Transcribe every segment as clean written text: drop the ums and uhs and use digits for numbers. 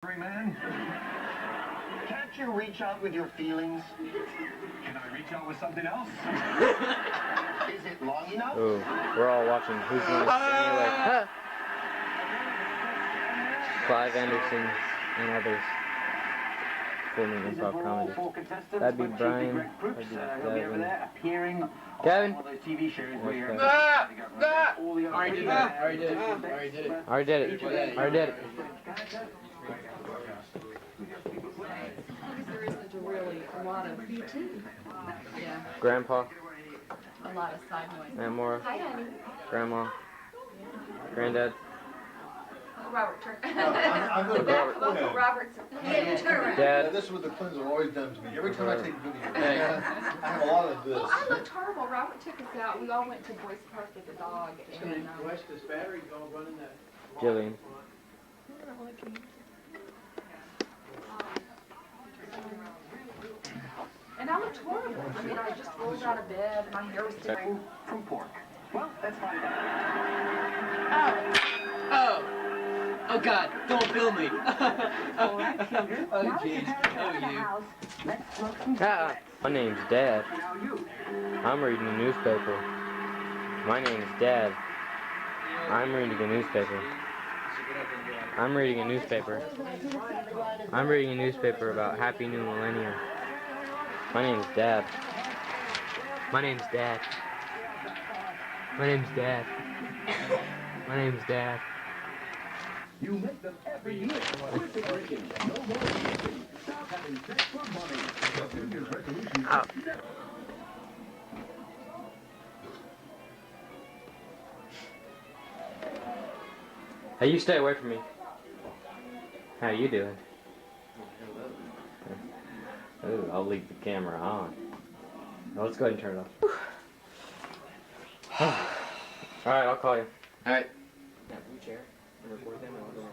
Man. Can't you reach out with your feelings? Can I reach out with something else? Is it long enough? Ooh, we're all watching Who's Going to Anyway. Clive Anderson and others filming improv comedy. That'd be Brian. That'd be Devin. Kevin? Already did it. Already did it. There isn't really a lot of yeah. Grandpa. A lot of side noise. Aunt Maura. Hi, honey. Grandma. Granddad. Robert, turn. I'm going to Robert's. Hey, turn around. Dad. This is what the Clintons have always done to me. Every time I take video, I have a lot of this. Well, I looked horrible. Robert took us out. We all went to Boyce Park with the dog. And, This battery go running that. Jillian. and I looked horrible. I mean, I just rolled out of bed. My hair was sticking. From pork. Well, let's find out. Oh God! Don't film me. All right, children. Oh Now that jeez. your parents are out of the Oh you. house, let's smoke some My name's Dad. Now you. I'm reading a newspaper. My name's Dad. I'm reading a newspaper. I'm reading a newspaper. I'm reading a newspaper about Happy New Millennium. My name's Dad. My name's Dad. My name's Dad. My name's Dad. You make them every year. Quit the drinking. No more drinking. Stop having sex for money. The New Year's resolution. Hey, you stay away from me. How you doing? Ooh, I'll leave the camera on. Now let's go ahead and turn it off. Alright, I'll call you. Alright. That blue chair and record them and I'll go on.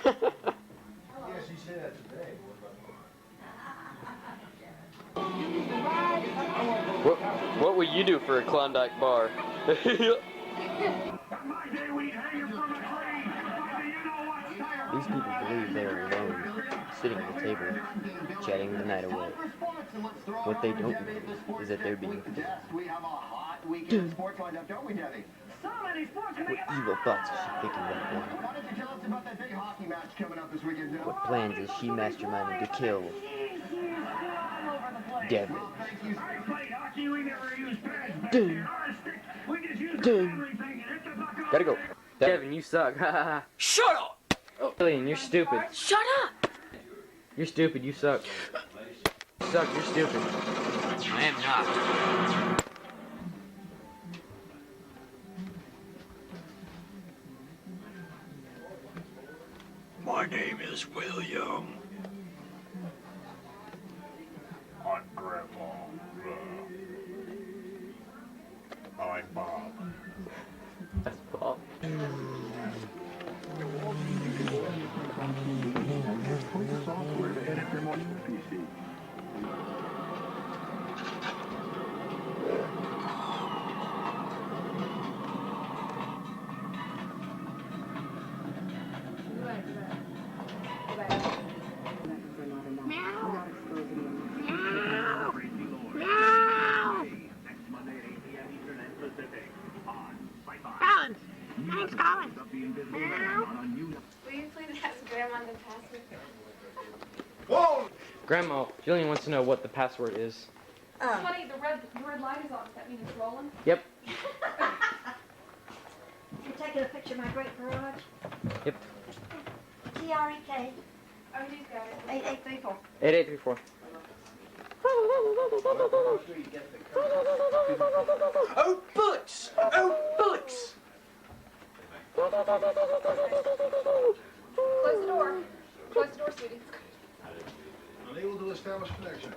Yeah, she said that today. What would you do for a Klondike bar? These people believe they are alone, sitting at the table, chatting the night away. What they don't know is that they're being What evil thoughts is she thinking right now? What plans is she masterminding to kill Devin? Gotta go. Devin, you suck. Shut up! Jillian, you're stupid. Shut up! You're stupid, you suck. You suck, you're stupid. I am not. My name is William. I'm Grandpa. I'm Bob. That's Bob. Software to edit them on your PC. Collins! Name's Collins. Will you please ask Grandma the password? Whoa! Grandma, Jillian wants to know what the password is. Honey, the red light is on. Does that mean it's rolling? Yep. You're taking a picture of my great garage? Yep. TREK Oh, he's got it. 8834. 8834. Oh bullets! Oh bullets! Close the door. Close the door, sweetie. Unable to establish connection.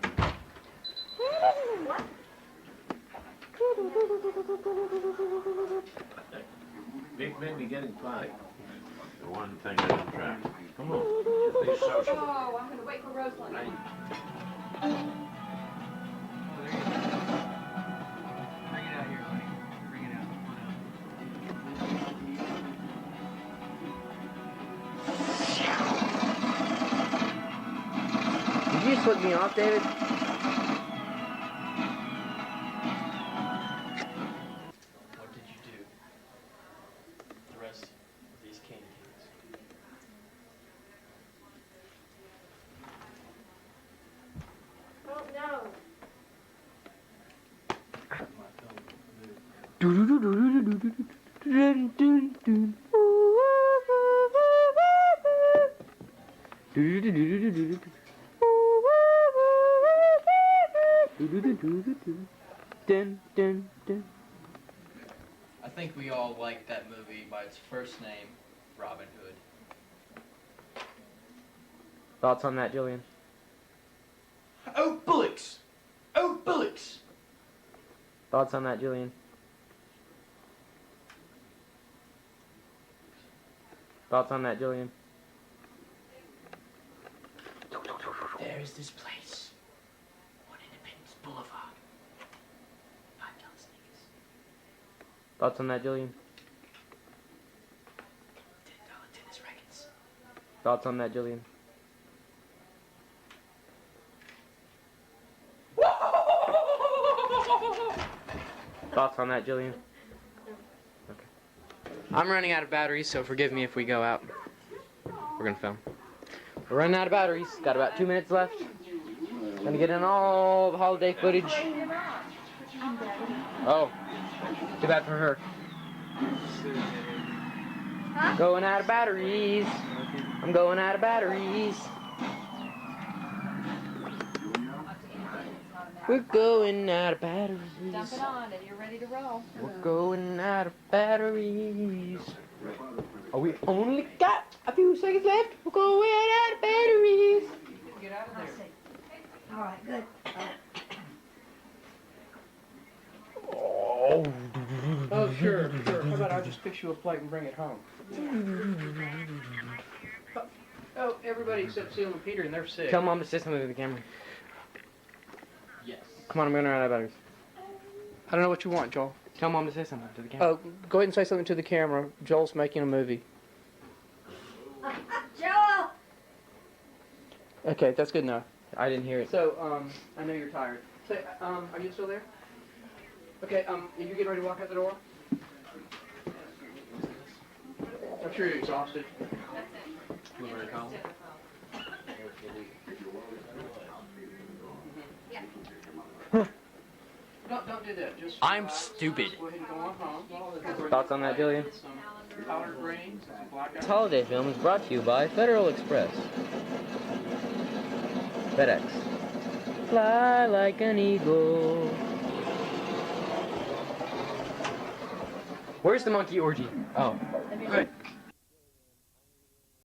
What? maybe getting five. The one thing I don't track. Come on. Just be social. Oh, I'm gonna wait for Rosalind. Bring it out here, honey. Bring it out. Did you just flip me off, David? What did you do? The rest of these candy canes. Oh no. I think we all like that movie by its first name, Robin Hood. Thoughts on that, Jillian? Oh, bullocks! Oh, bullocks! Thoughts on that, Jillian? Thoughts on that, Jillian? There's this place on Independence Boulevard. $5 sneakers. Thoughts on that, Jillian? $10 tennis rackets. Thoughts on that, Jillian? Thoughts on that, Jillian? Okay. I'm running out of batteries, so forgive me if we go out. We're gonna film. We're running out of batteries. Got about 2 minutes left. Gonna get in all the holiday footage. Oh, too bad for her. Going out of batteries. I'm going out of batteries. We're going out of batteries. Dump it on and you're ready to roll. We're going out of batteries. Oh, we only got a few seconds left. We're going out of batteries. Get out of I there. see. All right, good. Oh. Oh, sure. How about I just fix you a plate and bring it home? Oh, everybody except Seal and Peter, and they're sick. Tell Mom to say something to the camera. Yes. Come on, I'm going to run out of batteries. I don't know what you want, Joel. Tell Mom to say something to the camera. Oh, go ahead and say something to the camera. Joel's making a movie. Joel! Okay, that's good enough. I didn't hear it. So, I know you're tired. Say, are you still there? Okay, are you getting ready to walk out the door? I'm sure you're exhausted. You want me to call? Don't do that. Just I'm stupid. go ahead and go on home. Thoughts on that, Jillian? Some powdered greens, some black This holiday film is brought to you by Federal Express. FedEx. Fly like an eagle. Where's the monkey orgy? Oh. Good.